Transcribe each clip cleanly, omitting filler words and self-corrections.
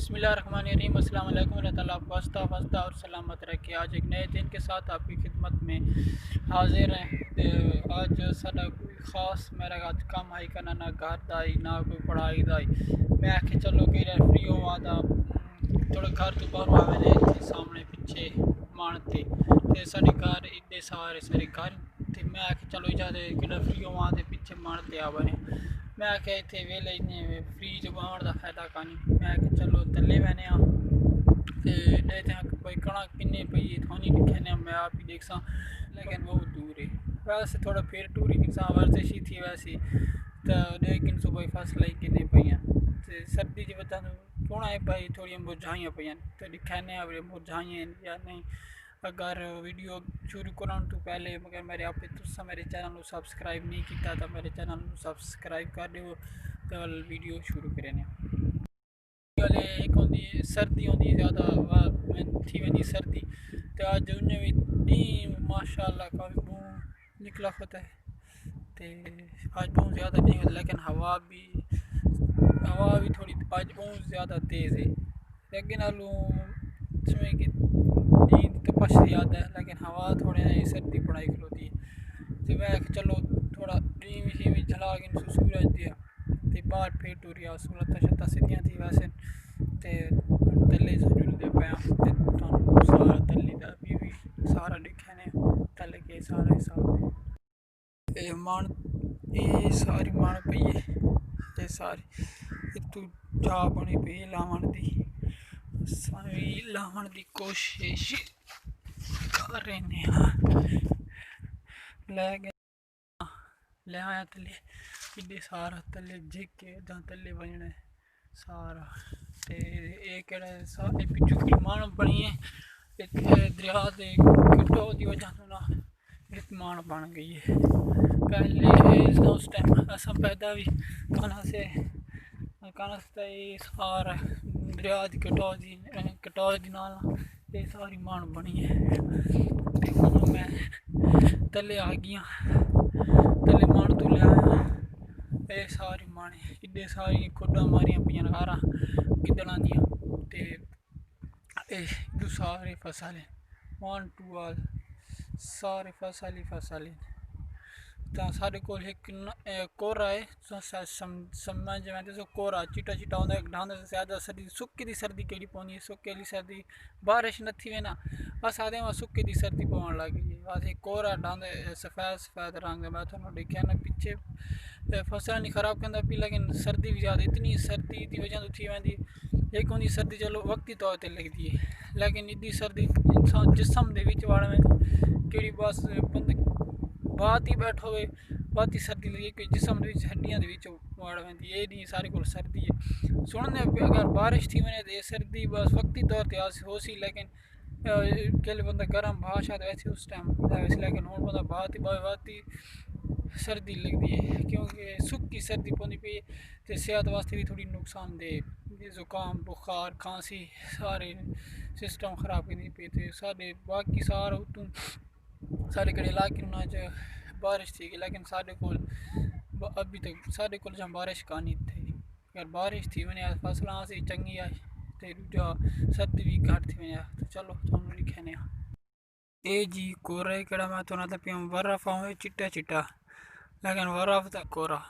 बिस्मिल्लाहिर्रहमानिर्रहीम। अस्सलाम वालेकुम। अल्लाह ताला आपको हंसता वस्ता और सलामत रखे। आज एक नए दिन के साथ आपकी खिदमत में हाजिर हैं। आज साडा कोई ख़ास मेरा आज काम आई करना ना घर दा ना कोई पढ़ाई दा। मैं आखे चलो कि फ्री होवा दा थोड़ा घर तो बाहर आवे ने सामने पीछे मानते ते साडे घर इतने सारे घर ते मैं आखे चलो इजाज़त कि फ्री होवा ते पीछे मानते आवे ने। मैं आखे इतने वेले इन्ने फ्री जो आने का फायदा कानी। मैं आखे चलो तले बहने देखते हैं भाई कणक किन्ने पई थानी लिखे मैं आप ही देख सा, लेकिन बहुत दूर है। वैसे थोड़ा फिर टूरी किसान वर्जिश थी वैसे तो लेकिन सुबह फसल ही किन्ने पई तो सर्दी की वजह थोड़ा भाई थोड़ी मुरझाइयाँ पई तो दिखाने मुरझाइयाँ या नहीं। अगर वीडियो शुरू कराने तो पहले मगर मेरे आप तुसा मेरे चैनल को सब्सक्राइब नहीं किया तो मेरे चैनल को सब्सक्राइब कर दो तो वीडियो शुरू करें। एक होंगी सर्दी होंगी ज़्यादा थी वही सर्दी तो अज उन्हें भी डी माशाल्लाह काफ़ी बहुत निकला होता है तो आज बहुत ज़्यादा नहीं होता, लेकिन हवा भी थोड़ी आज बहुत ज़्यादा तेज़ है। लेकिन आलू इसमें कि नींद तो पश याद है, लेकिन हवा थोड़े सर्दी पढ़ाई खलोती है तो मैं चलो थोड़ा डी भी जला के सूरज दिया तो बाहर फिर टूरिया सूरत शता सीधियाँ थी वैसे तो तले जुलते पाया सारा तले का भी सारा दिखे ने तले के सारा हिसाब मान ये सारी मान पई है ये सारी तू जा बनी पई लावन दी सारी लावन दी कोशिश कर रहे हैं। ले आया तले इधे सारा तले जिके जहाँ तले बजने सारा ते ये केड़ा सारे पिछू की मान बनी है एक दरिया के कटो की वजह से ना एक मान बन गई है। पहले उस टाइम असा पैदा भी कहना से सारा दरिया की कटो की नाल ये सारी मान बनी है। तो मैं तले आ गया तले मान तो ले आया ये सारी माने इधे सारी खुदा मारियां पियां गारा गिदड़ा दियां ते सारे फसल वन टू ऑल सारे फसल तो साढ़े को एक कोरा है समझ में तो कोरा चिटा चिटा होंगे ढांड से ज़्यादा सर्दी सुक्की दी सर्दी केड़ी पौनी है सुक्के दी सर्दी बारिश न थी वेना बस आदे वहाँ सुक्के दी सर्दी पवन लग गई है। कोरा ढांड सफ़ेद रंग मैं थोड़ा देखा ना पीछे फसल नहीं खराब करता पी, लेकिन सर्दी भी ज़्यादा इतनी सर्दी की वजह तो थी वही एक होंगी सर्दी चलो वक्ती तौर पर लगती है, लेकिन इतनी सर्दी इंसान जिसम के वाड़ में कि बस बंद बात ही बैठो बात ही सर्दी लगी कि जिसम हड्डियां वाड़ में ये नहीं सारे को सर्दी है। सुनने अगर बारिश थी मैंने तो सर्दी बस वक्ती तौर पर हो सी, लेकिन केले बंदा गर्म भाषा वैसे उस टाइम लेकिन हूँ बंदा बात ही सर्दी लगती है क्योंकि सुक्की सर्दी पौनी पी तो सेहत वास्ते भी थोड़ी नुकसानदेह जुकाम बुखार खांसी सारे सिस्टम खराब करनी पी तो सारे बाकी सारा उतू सारे कड़े इलाके बारिश थी, लेकिन साढ़े को अभी तक साढ़े को जहाँ बारिश कहानी थी। अगर बारिश थी मैंने फसल से चंगी आई तो सर्दी भी घट थी मैंने तो चलो थोड़ा लिखे ए जी कोरा कड़ा मैं तो पिया बर्फ आऊँ चिट्टा चिट्टा, लेकिन बर्फ तो कोरा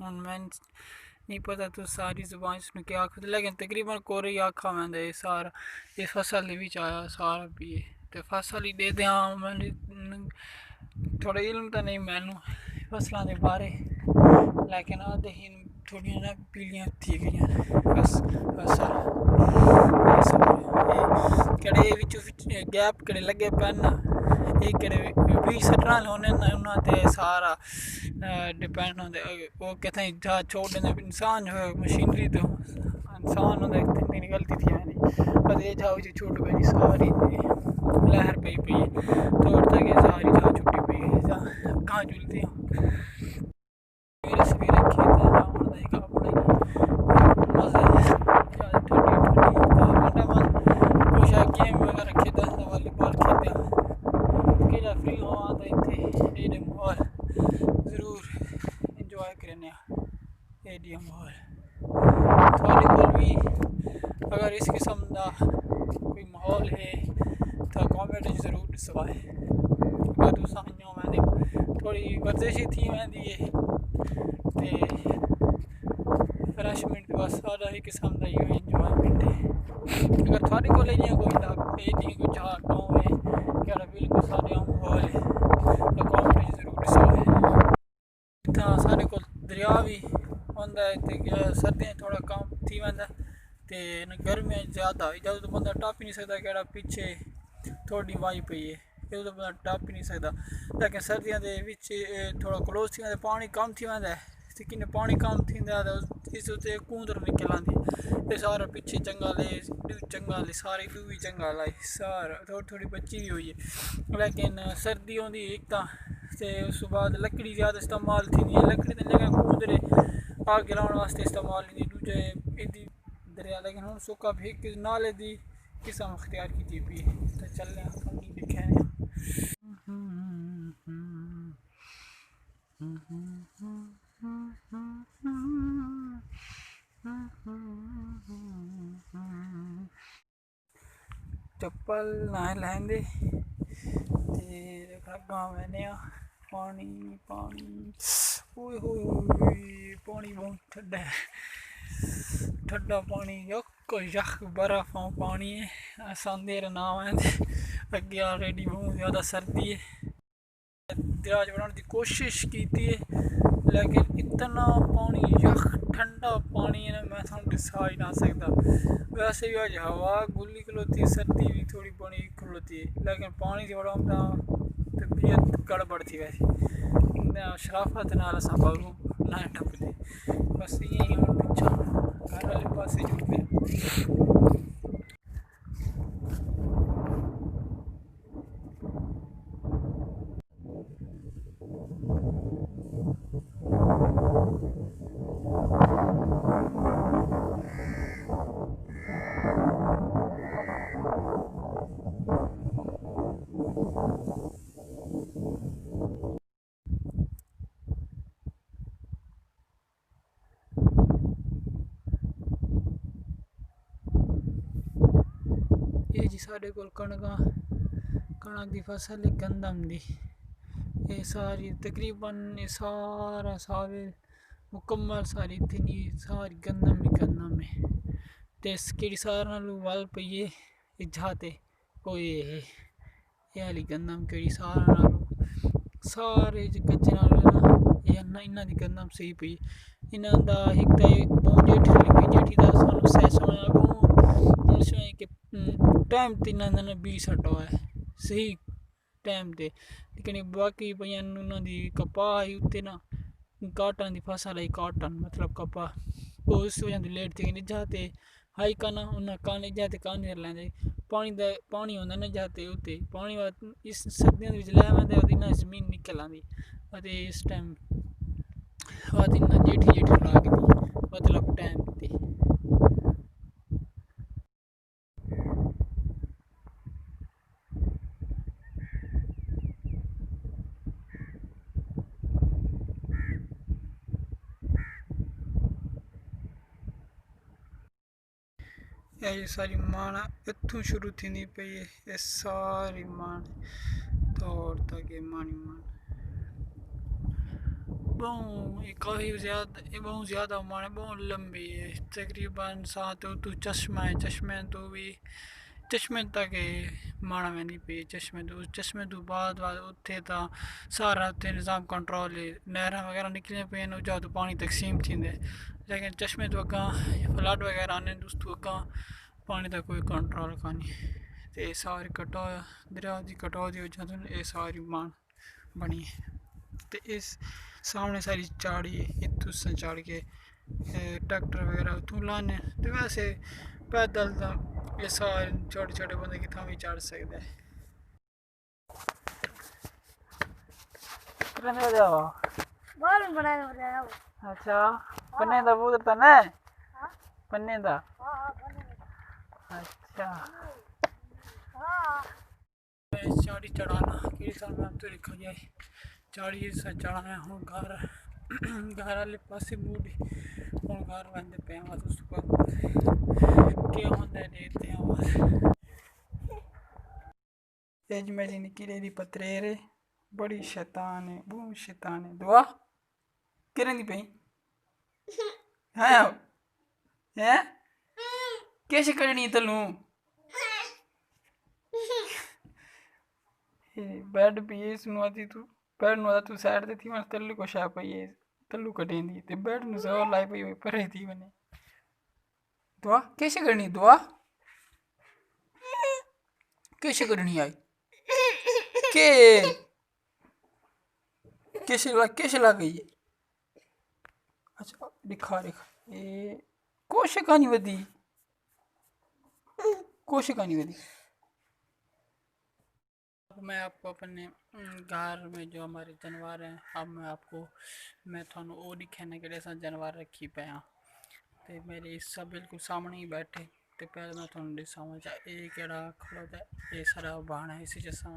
हूँ मैं नहीं पता तो सारी जुबान इसमें क्या आख, लेकिन तकरीबन कोरे ही आखा मैं सारा इस फसल के आया सारा भी तो फसल ही दे दें मैंने थोड़ा इल्म तो नहीं मैनू फसलों के बारे, लेकिन आधे ही थोड़िया ना पीलियाँ थी गई बस फसल कड़े गैप कड़े लगे पैन ये कड़े भी सटना होने उन्होंने सारा डिपेंड होंगे वो कहते हैं जा छोड़ देने इंसान जो है मशीनरी तो इंसान होंगे इतनी गलती थी मैंने बस ये जाओ जो छूट गई सारी लहर पई तोड़ता कि सारी जा छुट्टी पई कहाँ झूलती हूँ मेरे सवेरे खेत गेम वगैरह खेता वॉलीबॉल खेता फ्री हुआ तो इतने माहौल ज़रूर इंजॉय करने माहौल थोड़े को भी अगर इस किस्म का कोई माहौल है तो कॉमेंट ज़रूर ॾिसवाए। अगर तुस थोड़ी वर्जिश थी वेंदी है ते रिफ्रेशमेंट बस सारा ही किस्म का इंजॉयमेंट है। अगर थोड़े को कोई कोई जगह गाँव है क्या बिल्कुल सारे माहौल है तो कॉमेंट ज़रूर ॾिसवाए। इतना सारे को दरिया भी होंदा है ते सर्दियाँ थोड़ा कम थी वेंदा ते गर्मियाँ ज़्यादा जब तो बंदा टप ही नहीं सकता कि पिछे थोड़ी वाही पई है ये तो बंदा टप ही नहीं सकता। लेकिन सर्दियों के थोड़ा क्लोज थी वेंदा पानी कम थी वेंदा ते किन्ने पानी कम थींदा तो इस उत्ते कूंदर निकल आंदी ते सारा पिछे जंगल सारे भी जंगल आई सारा थोड़ी थोड़ी बची भी हुई है। लेकिन सर्दी होंदी एक ते उस बाद लकड़ी ज़्यादा इस्तेमाल थी लकड़ी ते लेकिन कूंदरे आग जलाने वास्ते इस्तेमाल थी दूजे इदी दरिया। लेकिन हम सुक्का भी नाले दी किस्म अख्तियार की पी तो चलने पानी दिखे चप्पल ना लैंदे ते गाँव मैंने पानी पानी ओए होए पानी बहुत ठंडा है ठंडा पानी यख बर्फ पानी है संदेर नाम है अगे ऑलरेडी बहुत ज़्यादा सर्दी है। दराज बनाने की कोशिश की थी लेकिन इतना पानी यख ठंडा पानी है मैं थोड़ा दिसा ही ना सकता। वैसे भी आज हवा गुल्ली खलोती है सर्दी भी थोड़ी बड़ी खलोती है लेकिन पानी से बड़ा तबीयत गड़बड़ थी वैसे शराफत नाल सब ना टपते बस यही हम पिछा घर वाले पास जुड़ते ये जी साढ़े को कणक की फसल है गंदम दी ये सारी तकरीबन ये सारा साल मुकम्मल सारी इतनी सारी गंदम है ते केड़ी सारा वल पई है ये जाते कोई ये वाली गंदम केड़ी सारे कच्चे इन्ना दी गंदम सही पई इन्हां दा एक बहुत जेठी दा सानू उसमें कि टाइम तीन बी सट्टा है सही टाइम ते लेकिन बाकी पई उन्होंने कपाह आई उत्ते ना काटन की फसल आई काटन मतलब कपाह उस वजह लेट थी जाते हाई काना उन्हें काने जाते काने लैंदे पानी होंदा ना जाते उत्ते पानी इस सर्दियों लै वैंदे जमीन निकल आंदी इस टाइम जेठी लगदी मतलब टाइम ते ये सारी मान इतों शुरू थी पई ये सारी मान तौर तक ये मानी मान काफ़ी बहुत ज़्यादा मान बहुत लंबी है तकरीबन 7 तो चश्मा है चश्मे तक माना वैंदी पई चश्मे तो बाद उत्थे तो सारा उत्थे निज़ाम कंट्रोल है नहर वगैरह निकलियां पे जा तो पानी तकसीम थींदे लेकिन चश्मे तो अगा फ्लड वगैरह आने उस तो अगा पानी का कोई कंट्रोल कानी ते सारी दरिया की कटाव की वजह तो ये सारी मान बनी है तो इस सामने सारी चाड़ी इतों चढ़ के ट्रैक्टर वगैरह उतों लाने तो वैसे पैदल तो ये सारे छोटे छोटे बंदे कितना भी चढ़ सकते हैं। अच्छा पन्ने दा पुत्र तो ना पन्ने दा अच्छा चाड़ी चढ़ाना कि साल में तो लिखा जाए चाड़ी चढ़ाना हूँ घर वाले पासे मूड हूँ घर वह पे क्या होंगे देते हैं आवाज़। एज मेरी निकी रेडी पत्रेरे बड़ी शैतान है, वो शैतान है। दुआ किरण दी पई हाँ है कैसे करनी तलू बेड पे इसनु आती तू बेड नु तू साइड ते थी वन तल्लू को शा पई तल्लू कटेंदी ते बेड नु सो लाई पई परे थी वने। दुआ कैसे करनी दुआ कैसे करनी आई के कैसे ला गई है। अच्छा दिखा दिखा ये कोश कहानी वधी कोश कहानी वधी। मैं आपको अपने घर में जो हमारे जानवर हैं अब मैं थानू वो दिखाने के लिए जानवर रखी पाया ते मेरे इस सब बिल्कुल सामने ही बैठे ते पहले मैं थानू दिखाऊँ ये केड़ा खड़ोता है ये सारा बहाना है इसी जैसा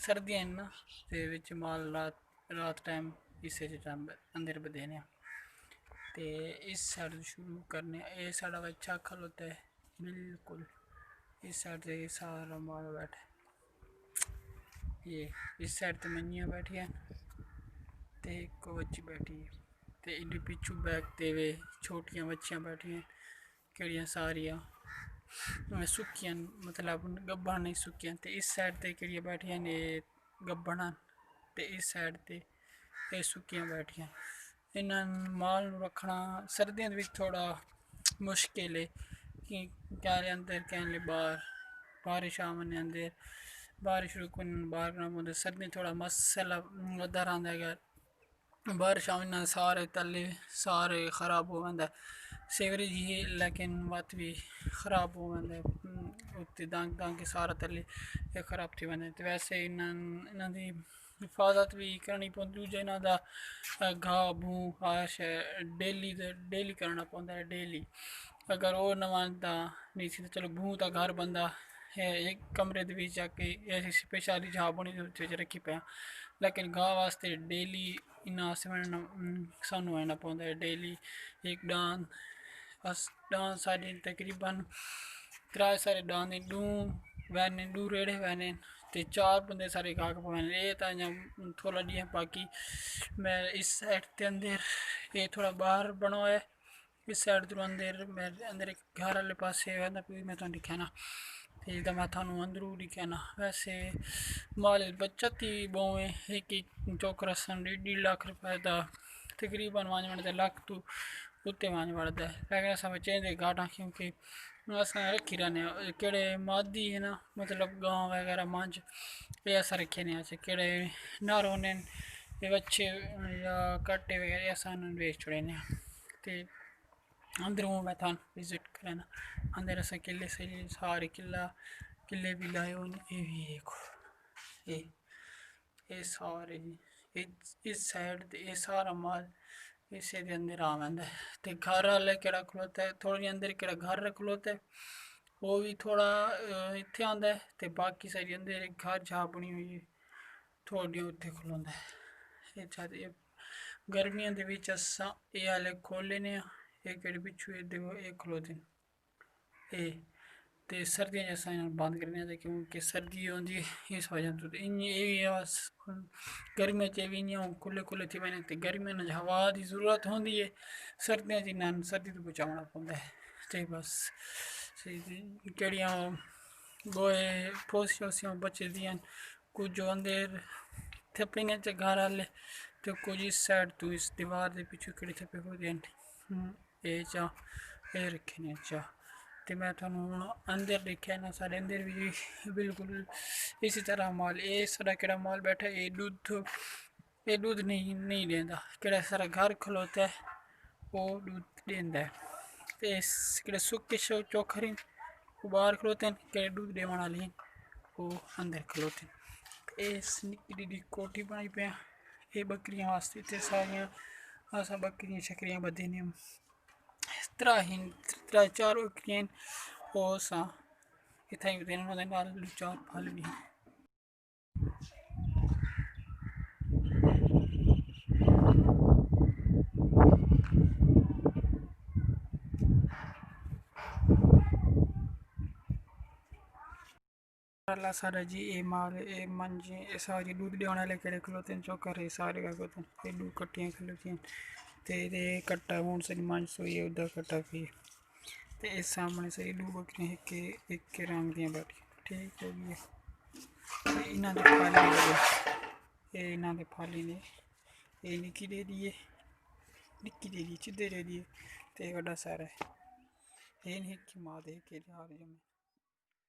सर्दियाँ ना ते विच माल रात टाइम इसे अंदर बदेने ते इस साइड शुरू करने ये सारा बच्चा खड़ोता है बिल्कुल इस साइड से सारा माल बैठा ये इस साइड तो मनिया बैठी है ते एक बच्ची बैठी है ते इनके पिछू बैठते हुए छोटियां बच्चियां बैठी हैं केड़ियां सारियां सुक्कियां मतलब गब्बा नहीं सुक्कियां ते इस साइड ते केड़ियां बैठियां ने गब्बना ते इस साइड ते ये सुक्कियां बैठियां। इन्हां माल रखना सर्दियों में थोड़ा मुश्किल है कि क्या अंदर कहने बाहर बारिश आने अंदर बारिश रुकन बाहर करना पौंदा सर्दियों थोड़ा मसला उधर आंदा है बारिश आने सारे तले सारे ख़राब हो जाता है सीवरेज ही लेकिन बात भी ख़राब हो जाता है उत्ते दांग के सारा तले ख़राब थी वने तो वैसे इन्हां दी हिफाजत भी करनी पौंदी दूजा इन्हां दा घाह भूं आश डेली करना पौंदा है डेली अगर वो न मानता नहीं सी तो चलो भूं तो घर बंदा है एक कमरे दे विच जाके ऐसी स्पेशली जहाँ बनी रखी पाया लेकिन गाँव वास्ते डेली इन्ना सानू आना पौंदा है डेली एक डांद बस डांद साढ़े तकरीबन त्रै सारे डांद डू वैने डू रेड़े वैने ते चार बंदे सारे गाहक पवैने ये तो इ'यां थोड़ा जिहा बाकी मैं इस साइड ते अंदर ये थोड़ा बाहर बना हुआ है इस साइड तो अंदर मैं अंदर एक घर वाले पासे मैं तुहानू दिखाना तो मैं थानू अंदरू दिखाना वैसे माल बचत ही बोवे एक चौकरा सन 1.5 लाख रुपए का तकरीबन वन बनता लाख तो उत्ते वन बढ़ता है लेकिन अस चेंदे घाटा क्योंकि अस रखी रहने केड़े मादी है ना मतलब गांव वगैरह मंझ ये अस रखे ने केड़े नर होने ये बच्चे या कट्टे वगैरह अस बेच छोड़े ते अंदर मैं थान विजिट करना अंदर अस किले से सारे किले भी लाए ये भी देखो ये सारे इस साइड ये सारा माल इसे दे अंदर आ वैंदा है ते घर वाले केड़ा खलोता है थोड़ी अंदर केड़ा घर खलोता है वो भी थोड़ा इत्थे आंदा है ते बाकी सारी अंदर घर जा बनी हुई है थोड़ी उत्थे खलोंदा है ये गर्मियों दे विच असां ये आले खोले ने ये केड़े पिछू ये खलोते ये ते सर्दियां असां बंद करने क्योंकि सर्दी होंदी इस वजह तो इ'यां गर्मियों च भी इ'यां खुले थी वने ते गर्मियों में हवा की जरूरत होंदी है सर्दियों च इन्ना सर्दी तो बचाना पौंदा है ते बस केड़ियां गोए फोसियां बची दियां कुछ अंदर थप्पियां च घर आले तो कुछ इस साइड तो इस दीवार के पिछू केड़े थप्पे होते ये चा ये रखे ने चा तो मैं थानू अंदर देखा ना सारे अंदर भी बिल्कुल इसी तरह माल ये सारा केड़ा माल बैठा ये दूध नहीं देंदा केड़ा सारा घर खलोता है वो दूध देंदा है तो इस केड़े सुक्के चोखरे वो बाहर खलोते हैं केड़े दूध देवन वाले वो अंदर खलोते हैं इस निक्की दी कोठी बनाई पे ये बकरियां वास्ते इत्थे सारियां अस बकरियां शकरियां बद्धे ने त्रै चार बकरियां ओह् असां इत्थें उं'दे नाल चार फल भी कला सारा जी ए माल ए मंजी ए सारी दूध देने वाले केड़े खलोते हैं चौकर है सारे का कोते ए दू कट्टियां खलोती हैं ते कट्टा हुन सरी मंज सोई है उदा कट्टा भी ते इस सामने सही दू बकरियां एक के रंग दियां बाटी ठीक हो गई इन्हां दे फाली ए इन्हां दे फाली ने ए निक्की दे दिए चिद्दे दे दिए ते बड़ा सारा है ये नहीं कि माँ दे के जा रही हूँ